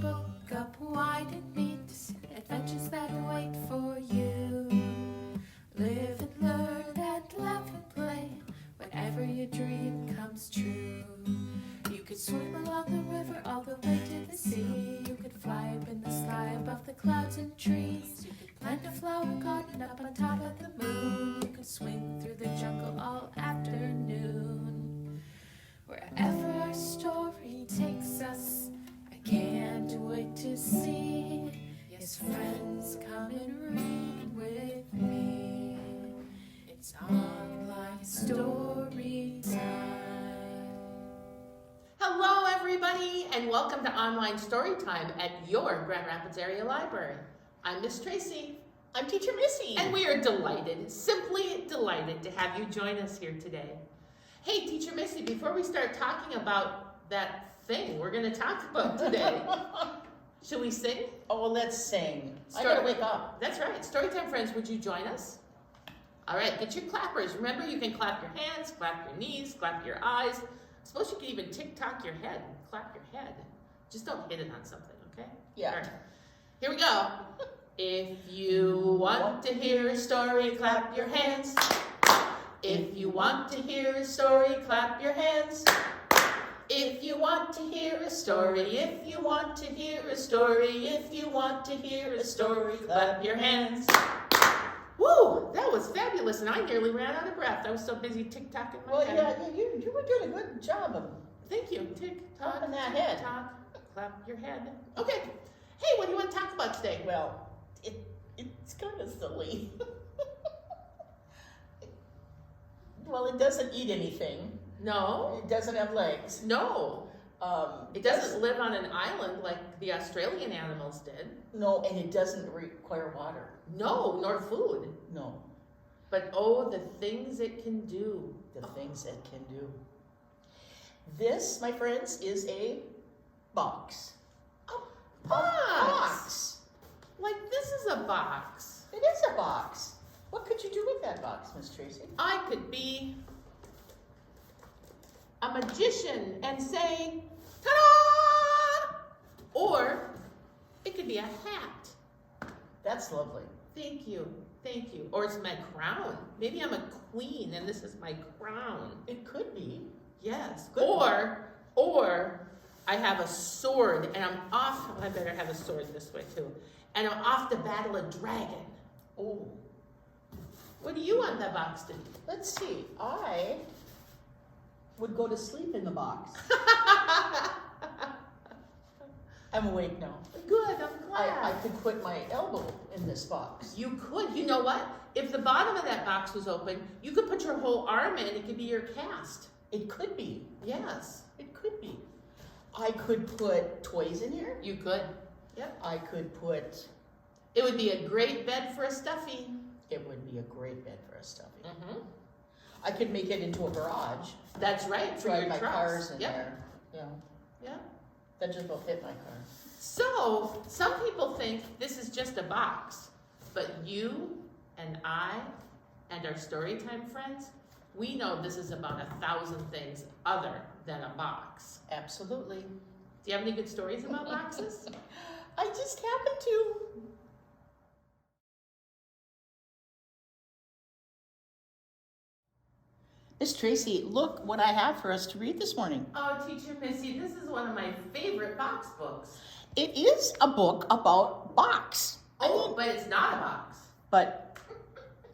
book up wide and meet adventures that wait for you. Live and learn and laugh and play whenever your dream comes true. You could swim along the river all the way to the sea. You could fly up in the sky above the clouds and trees. You could plant a flower garden up on top of the moon. You could swing through the jungle all afternoon. Wherever our story takes us, I can't wait to see. Yes, friends, come and read with me. It's Online Storytime. Hello, everybody, and welcome to Online Storytime at your Grand Rapids Area Library. I'm Miss Tracy. I'm Teacher Missy. And we are delighted, simply delighted to have you join us here today. Hey, Teacher Missy, before we start talking about that thing we're going to talk about today, should we sing? Oh, well, let's sing. I gotta wake up. That's right. Storytime friends, would you join us? All right, get your clappers. Remember, you can clap your hands, clap your knees, clap your eyes. Suppose you can even tick-tock your head and clap your head. Just don't hit it on something, okay? Yeah. All right. Here we go. If you want to hear a story, clap your hands. If you want to hear a story, clap your hands. If you want to hear a story, if you want to hear a story, if you want to hear a story, clap your hands. Woo! That was fabulous, and I nearly ran out of breath. I was so busy tick-tocking my Well, head. yeah, you were doing a good job of Thank you. Tick-tock, Clapping that head. tick-tock, clap your head. Okay. Hey, what do you want to talk about today? well, it's kind of silly. Well, it doesn't eat anything. No. It doesn't have legs. No. It doesn't live on an island like the Australian animals did. No, and it doesn't require water. No, nor food. No, But oh, the things it can do. the things it can do. This, my friends, is a box. A box. Like this is a box. It is a box. What could you do with that box, Miss Tracy? I could be a magician and say, ta-da! Or it could be a hat. That's lovely. Thank you. Thank you. Or it's my crown. Maybe I'm a queen and this is my crown. It could be. Yes. Good Or I have a sword and I'm off. I better have a sword this way too. And I'm off to battle a dragon. Oh, What do you want that box to do? let's see. I would go to sleep in the box. I'm awake now. Good, I'm glad. I could put my elbow in this box. You could. You know what? If the bottom of that box was open, you could put your whole arm in. It could be your cast. It could be. Yes, It could be. I could put toys in here. you could. Yep. I could put, It would be a great bed for a stuffy. it would be a great bed for a stuffy. Mm-hmm. I could make it into a garage. That's right, for Drive your my trucks. cars in Yep. there. Yeah, Yeah. that just will fit my car. So, some people think this is just a box, but you and I and our Storytime friends, we know this is about 1,000 things other than a box. Absolutely. Do you have any good stories about boxes? I just happen to. Miss Tracy, look what I have for us to read this morning. Oh, Teacher Missy, this is one of my favorite box books. It is a book about box. But it's not a box. But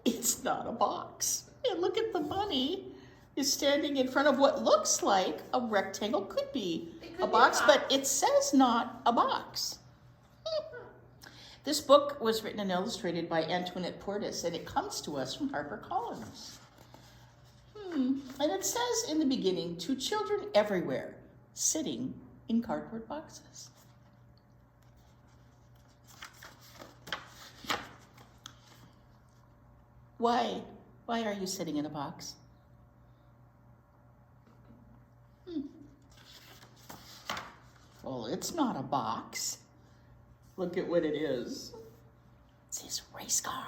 it's not a box. And look at the bunny is standing in front of what looks like a rectangle, could be It could a be a box, box. but it says not a box. This book was written and illustrated by Antoinette Portis, and it comes to us from HarperCollins. And it says in the beginning, to children everywhere, sitting in cardboard boxes. Why are you sitting in a box? Well, it's not a box. Look at what it is. It's his race car.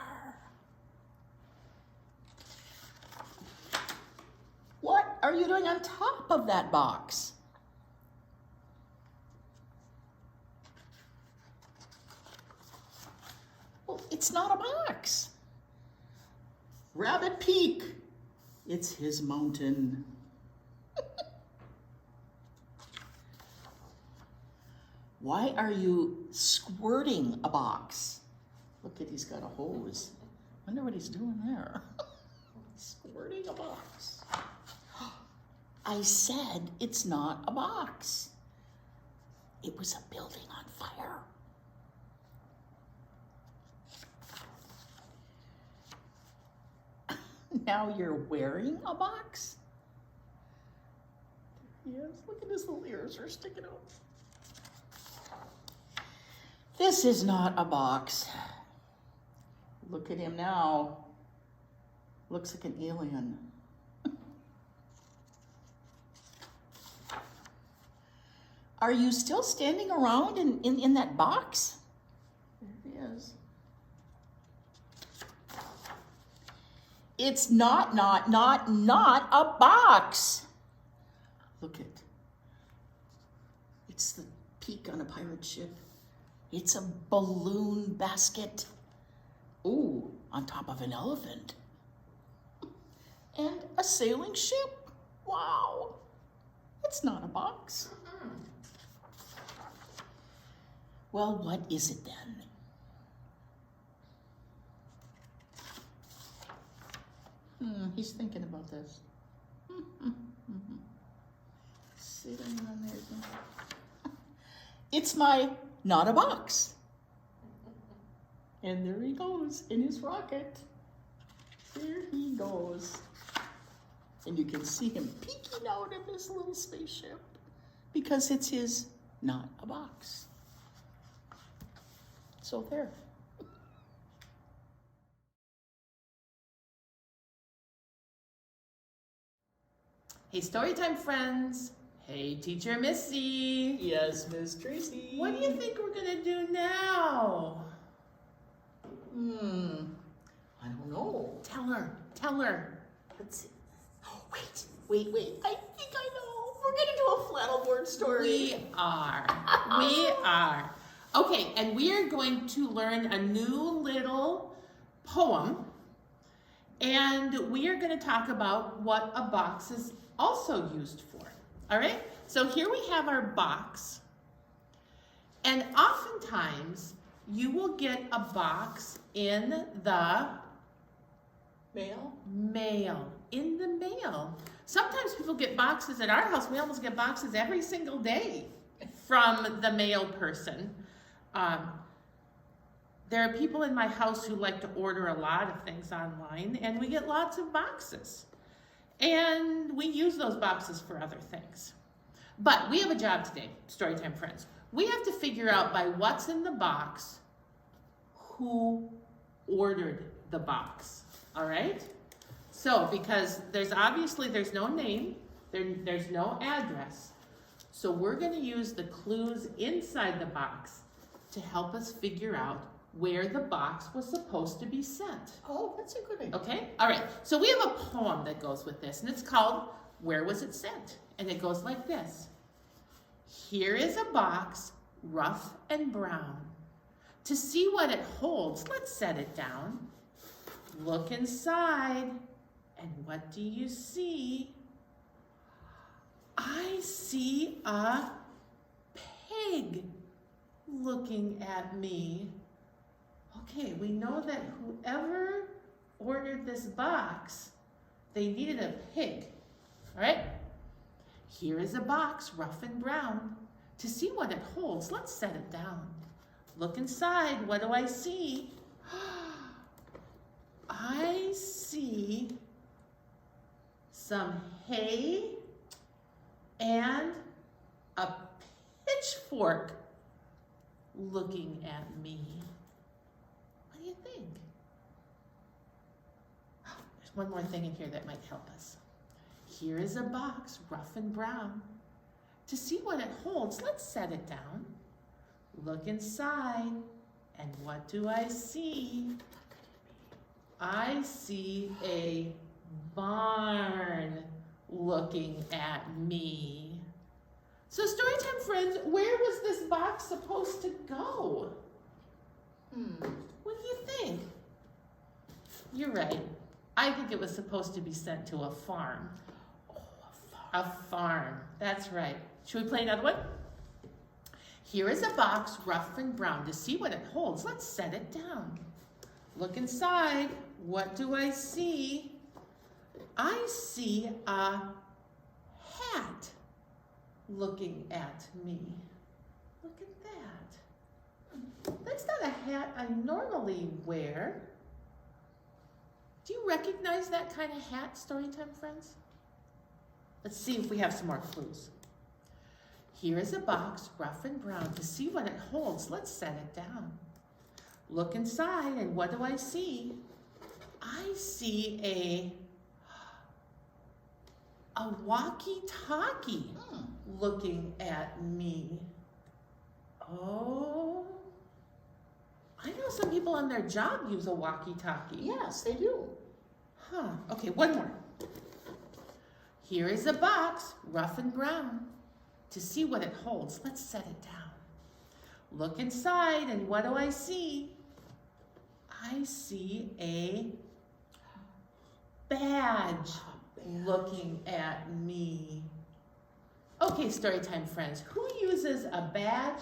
What are you doing on top of that box? Well, it's not a box. Rabbit Peak. It's his mountain. Why are you squirting a box? Look at, he's got a hose. Wonder what he's doing there. Squirting a box. I said it's not a box. It was a building on fire. Now you're wearing a box? There he is. Look at his little ears are sticking out. This is not a box. Look at him now. Looks like an alien. Are you still standing around in that box? There he is. It's not a box. Look at, it's the peak on a pirate ship. It's a balloon basket. Ooh, on top of an elephant. And a sailing ship. Wow. It's not a box. Well, what is it then? He's thinking about this. Sitting on there. It's not a box. And there he goes in his rocket. There he goes. And you can see him peeking out of his little spaceship because it's his not a box. So there. Hey, Storytime friends. Hey, Teacher Missy. Yes, Miss Tracy. What do you think we're gonna do now? I don't know. Tell her. Let's see. Oh, wait. I think I know. We're gonna do a flannel board story. We are. Okay, and we are going to learn a new little poem, and we are going to talk about what a box is also used for. All right? So here we have our box, and oftentimes you will get a box in the mail. In the mail. Sometimes people get boxes at our house. We almost get boxes every single day from the mail person. There are people in my house who like to order a lot of things online, and we get lots of boxes. And we use those boxes for other things. But we have a job today, Storytime friends. We have to figure out by what's in the box who ordered the box, all right? So, because there's no name, there's no address. So we're gonna use the clues inside the box to help us figure out where the box was supposed to be sent. Oh, that's a good idea. Okay? All right. So we have a poem that goes with this, and it's called Where Was It Sent? And it goes like this. Here is a box, rough and brown. To see what it holds, let's set it down. Look inside, and what do you see? I see a pig looking at me. Okay, we know that whoever ordered this box, they needed a pig, all right? Here is a box, rough and brown. To see what it holds, let's set it down. Look inside, what do I see? I see some hay and a pitchfork looking at me. What do you think? There's one more thing in here that might help us. Here is a box, rough and brown. To see what it holds, let's set it down. Look inside, and what do I see? I see a barn looking at me. So Storytime friends, where was this box supposed to go? What do do you think? You're right. I think it was supposed to be sent to a farm. Oh, a farm. A farm. That's right. Should we play another one? Here is a box, rough and brown. To see what it holds, let's set it down. Look inside. What do I see? I see a hat looking at me. Look at that. That's not a hat I normally wear. Do you recognize that kind of hat, Storytime friends? Let's see if we have some more clues. Here is a box, rough and brown. To see what it holds, let's set it down. Look inside, and what do I see? I see a walkie-talkie looking at me. Oh, I know some people on their job use a walkie-talkie. Yes, they do. Huh, okay, one more. Here is a box, rough and brown. To see what it holds, let's set it down. Look inside, and what do I see? I see a badge looking at me. Okay, Storytime friends, who uses a badge,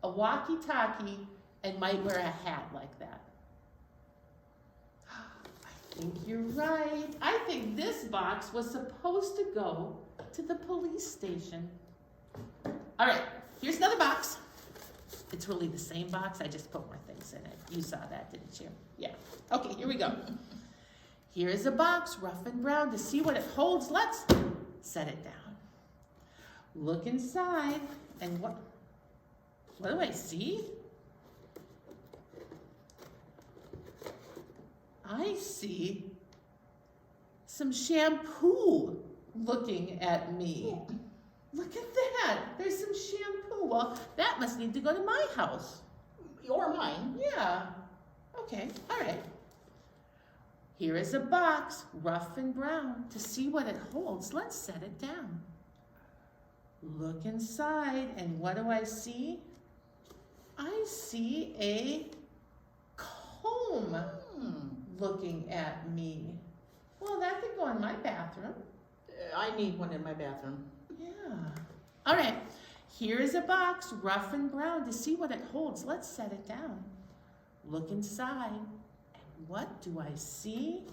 a walkie-talkie, and might wear a hat like that? I think you're right. I think this box was supposed to go to the police station. All right, here's another box. It's really the same box, I just put more things in it. You saw that, didn't you? Yeah. Okay, here we go. Here is a box, rough and brown. To see what it holds, let's set it down. Look inside, and what do I see? I see some shampoo looking at me. Look at that. There's some shampoo. Well, that must need to go to my house. Or mine. Yeah. Okay. All right. Here is a box, rough and brown. To see what it holds, let's set it down. Look inside, and what do I see? I see a comb looking at me. Well, that could go in my bathroom. I need one in my bathroom. Yeah. All right. Here is a box, rough and brown. To see what it holds, let's set it down. Look inside. And what do I see?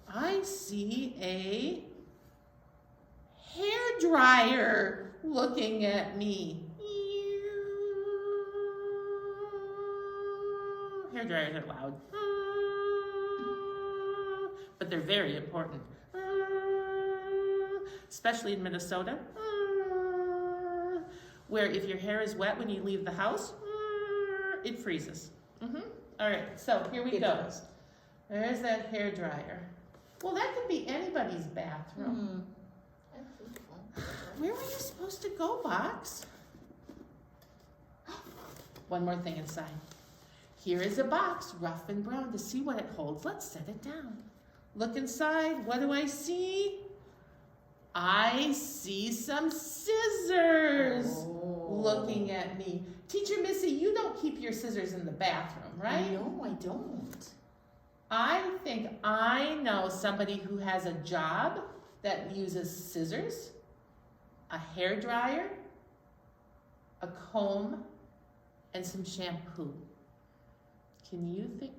I see a hairdryer looking at me. Hairdryers are loud. But they're very important. Especially in Minnesota, where if your hair is wet when you leave the house, it freezes. All right, so here we go. There's that hair dryer. Well, that could be anybody's bathroom. Where were you supposed to go, box? One more thing inside. Here is a box, rough and brown. To see what it holds, let's set it down. Look inside. What do I see? I see some scissors looking at me. Teacher Missy, you don't keep your scissors in the bathroom, right? No, I don't. I think I know somebody who has a job that uses scissors, a hair dryer, a comb, and some shampoo. Can you think?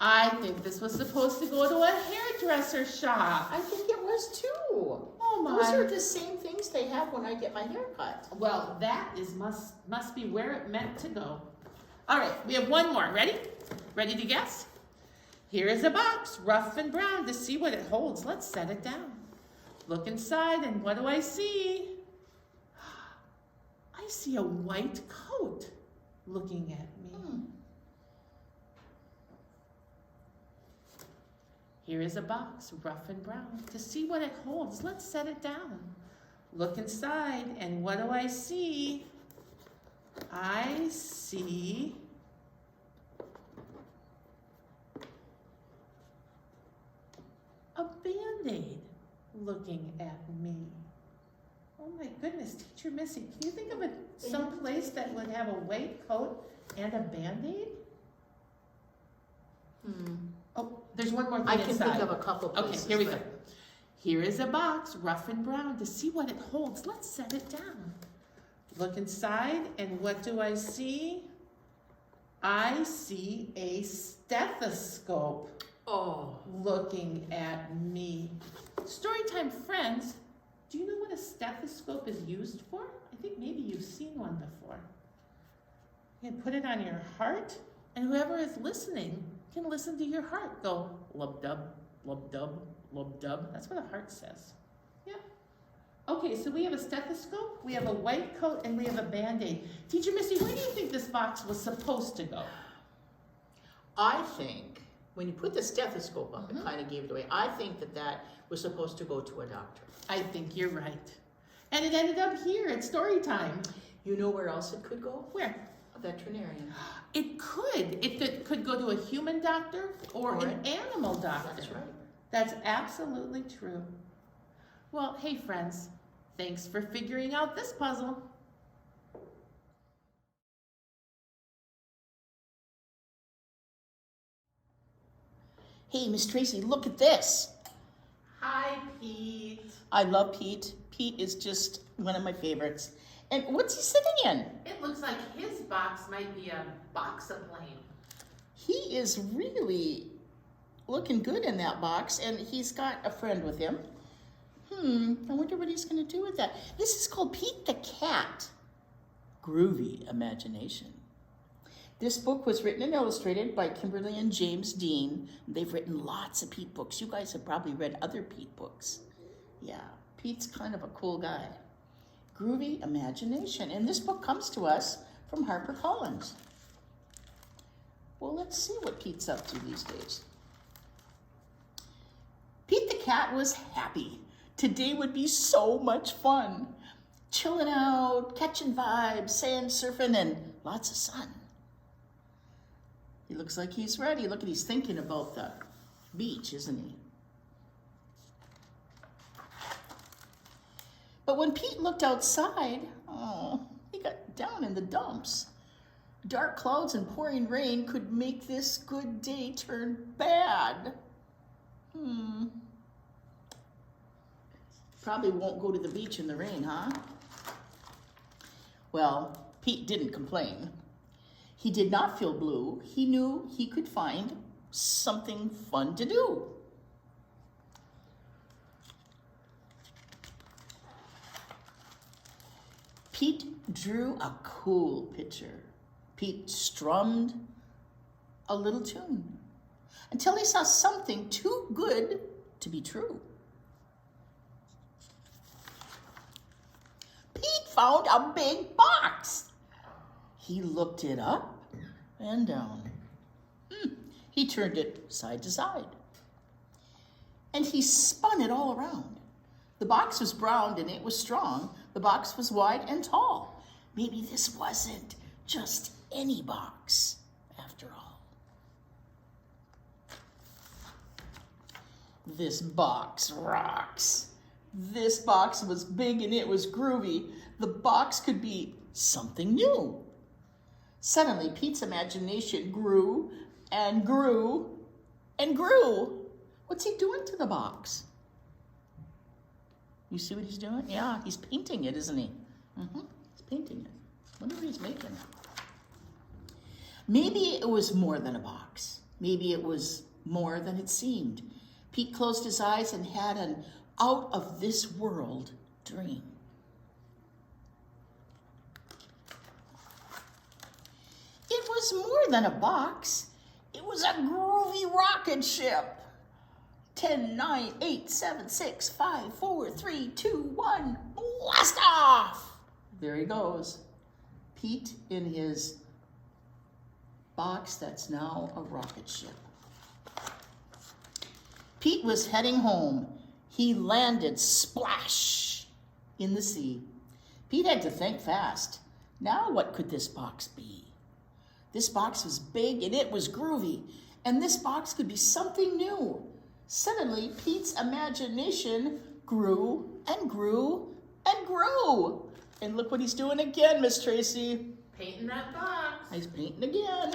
I think this was supposed to go to a hairdresser shop. I think it was too. Oh my. Those are the same things they have when I get my hair cut. Well, that is must be where it meant to go. All right, we have one more. Ready? Ready to guess? Here is a box, rough and brown. To see what it holds, let's set it down. Look inside, and what do I see? I see a white coat looking at me. Here is a box, rough and brown. To see what it holds, let's set it down. Look inside, and what do I see? I see a Band-Aid looking at me. Oh my goodness, Teacher Missy, can you think of some place that would have a white coat and a Band-Aid? Oh, there's one more thing I can inside. think of a couple places. Okay, here we go. but- Here is a box, rough and brown. To see what it holds, let's set it down. Look inside, and what do I see? I see a stethoscope Oh, looking at me. Storytime friends, do you know what a stethoscope is used for? I think maybe you've seen one before. You can put it on your heart, and whoever is listening can listen to your heart go lub-dub, lub-dub, lub-dub. That's what a heart says. Yeah. Okay, so we have a stethoscope, we have a white coat, and we have a Band-Aid. Teacher Missy, where do you think this box was supposed to go? I think when you put the stethoscope up, it kind of gave it away. I think that was supposed to go to a doctor. I think you're right. And it ended up here at Storytime. You know where else it could go? Where? A veterinarian. It could. It could go to a human doctor or an animal doctor. That's right. That's absolutely true. Well, hey friends, thanks for figuring out this puzzle. Hey, Miss Tracy, look at this. Hi, Pete. I love Pete. Pete is just one of my favorites. And what's he sitting in? It looks like his box might be a box-a-plane. He is really looking good in that box, and he's got a friend with him. I wonder what he's going to do with that. This is called Pete the Cat. Groovy Imagination. This book was written and illustrated by Kimberly and James Dean. They've written lots of Pete books. You guys have probably read other Pete books. Yeah, Pete's kind of a cool guy. Groovy Imagination. And this book comes to us from HarperCollins. Well, let's see what Pete's up to these days. Pete the Cat was happy. Today would be so much fun. Chilling out, catching vibes, sand surfing, and lots of sun. He looks like he's ready. Look at, he's thinking about the beach, isn't he? But when Pete looked outside, he got down in the dumps. Dark clouds and pouring rain could make this good day turn bad. Probably won't go to the beach in the rain, huh? Well, Pete didn't complain. He did not feel blue. He knew he could find something fun to do. Pete drew a cool picture. Pete strummed a little tune until he saw something too good to be true. Pete found a big box. He looked it up and down. He turned it side to side. And he spun it all around. The box was brown and it was strong. The box was wide and tall. Maybe this wasn't just any box after all. This box rocks. This box was big and it was groovy. The box could be something new. Suddenly, Pete's imagination grew and grew and grew. What's he doing to the box? You see what he's doing? Yeah, he's painting it, isn't he? He's painting it. Wonder what he's making. Maybe it was more than a box. Maybe it was more than it seemed. Pete closed his eyes and had an out-of-this-world dream. It was more than a box. It was a groovy rocket ship. 10, 9, 8, 7, 6, 5, 4, 3, 2, 1, blast off! There he goes. Pete in his box that's now a rocket ship. Pete was heading home. He landed splash in the sea. Pete had to think fast. Now what could this box be? This box was big and it was groovy, and this box could be something new. Suddenly, Pete's imagination grew and grew and grew. And look what he's doing again, Miss Tracy. Painting that box. He's painting again.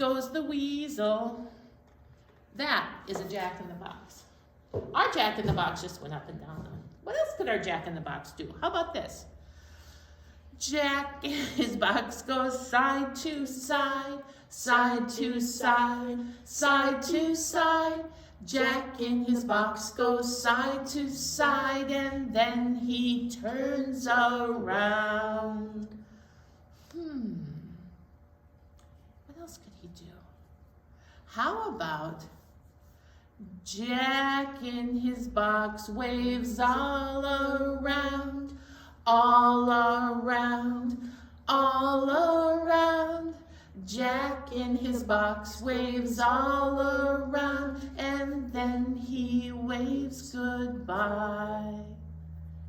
goes the weasel. That is a Jack-in-the-Box. Our Jack-in-the-Box just went up and down. What else could our Jack-in-the-Box do? How about this? Jack in his box goes side to side, side to side, side to side. Jack in his box goes side to side, and then he turns around. What else could he do? How about Jack in his box waves all around, all around, all around. Jack in his box waves all around, and then he waves goodbye.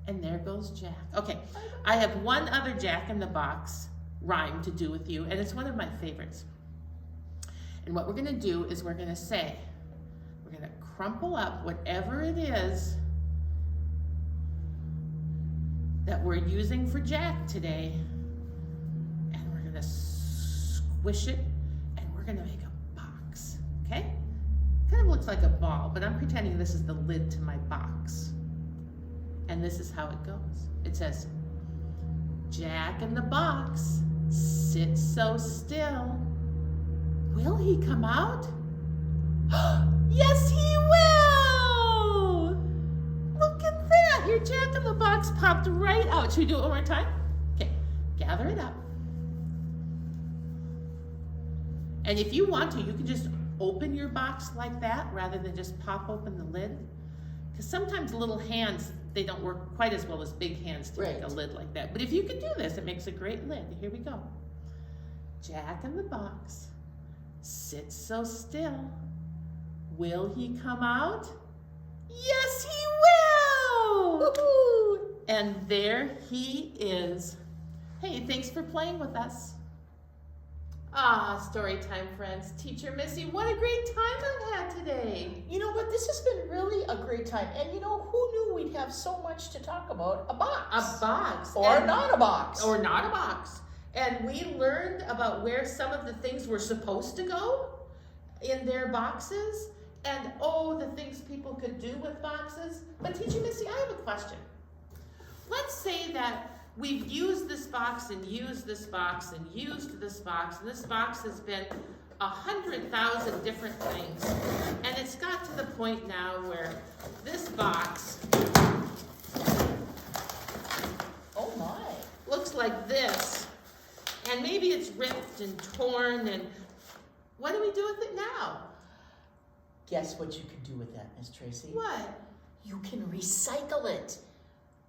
And there goes Jack. Okay, I have one other Jack in the Box rhyme to do with you, and it's one of my favorites. And what we're gonna do is we're gonna say, we're gonna crumple up whatever it is that we're using for Jack today, and we're gonna squish it, and we're gonna make a box, okay? Kind of looks like a ball, but I'm pretending this is the lid to my box. And this is how it goes. It says, Jack in the box sits so still. Will he come out? Yes, he will! Look at that! Your Jack in the Box popped right out. Should we do it one more time? Okay, gather it up. And if you want to, you can just open your box like that rather than just pop open the lid. Because sometimes little hands, they don't work quite as well as big hands to make a lid like that. But if you can do this, it makes a great lid. Here we go. Jack in the Box sits so still. Will he come out? Yes, he will! Woo-hoo! And there he is. Hey, thanks for playing with us. Story time, friends. Teacher Missy, what a great time I've had today. You know what? This has been really a great time. And you know, who knew we'd have so much to talk about? A box. A box. Or not a box. Or not a box. And we learned about where some of the things were supposed to go in their boxes. And the things people could do with boxes. But Teacher Missy, I have a question. Let's say that we've used this box and used this box and used this box, and this box has been 100,000 different things. And it's got to the point now where this box, oh my, looks like this. And maybe it's ripped and torn, and what do we do with it now? Guess what you could do with that, Miss Tracy? What? You can recycle it.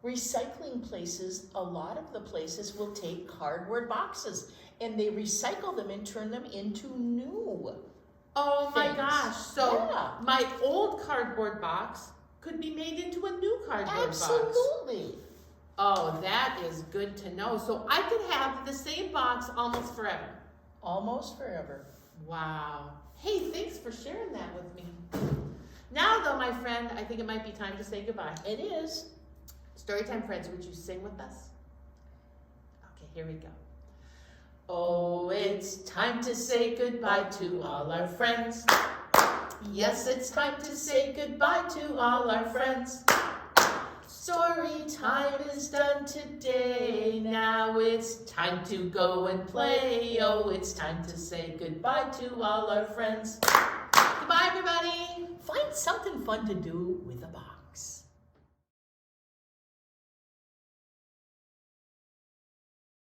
Recycling places, a lot of the places will take cardboard boxes and they recycle them and turn them into new Oh my things. gosh. So Yeah. my old cardboard box could be made into a new cardboard box. Absolutely. Oh, that is good to know. So I could have the same box almost forever. Almost forever. Wow. Hey, thanks for sharing that with me. Now though, my friend, I think it might be time to say goodbye. It is. Storytime friends, would you sing with us? Okay, here we go. Oh, it's time to say goodbye to all our friends. Yes, it's time to say goodbye to all our friends. Story time is done today. Now it's time to go and play. Oh, it's time to say goodbye to all our friends. Goodbye, everybody. Find something fun to do with a box.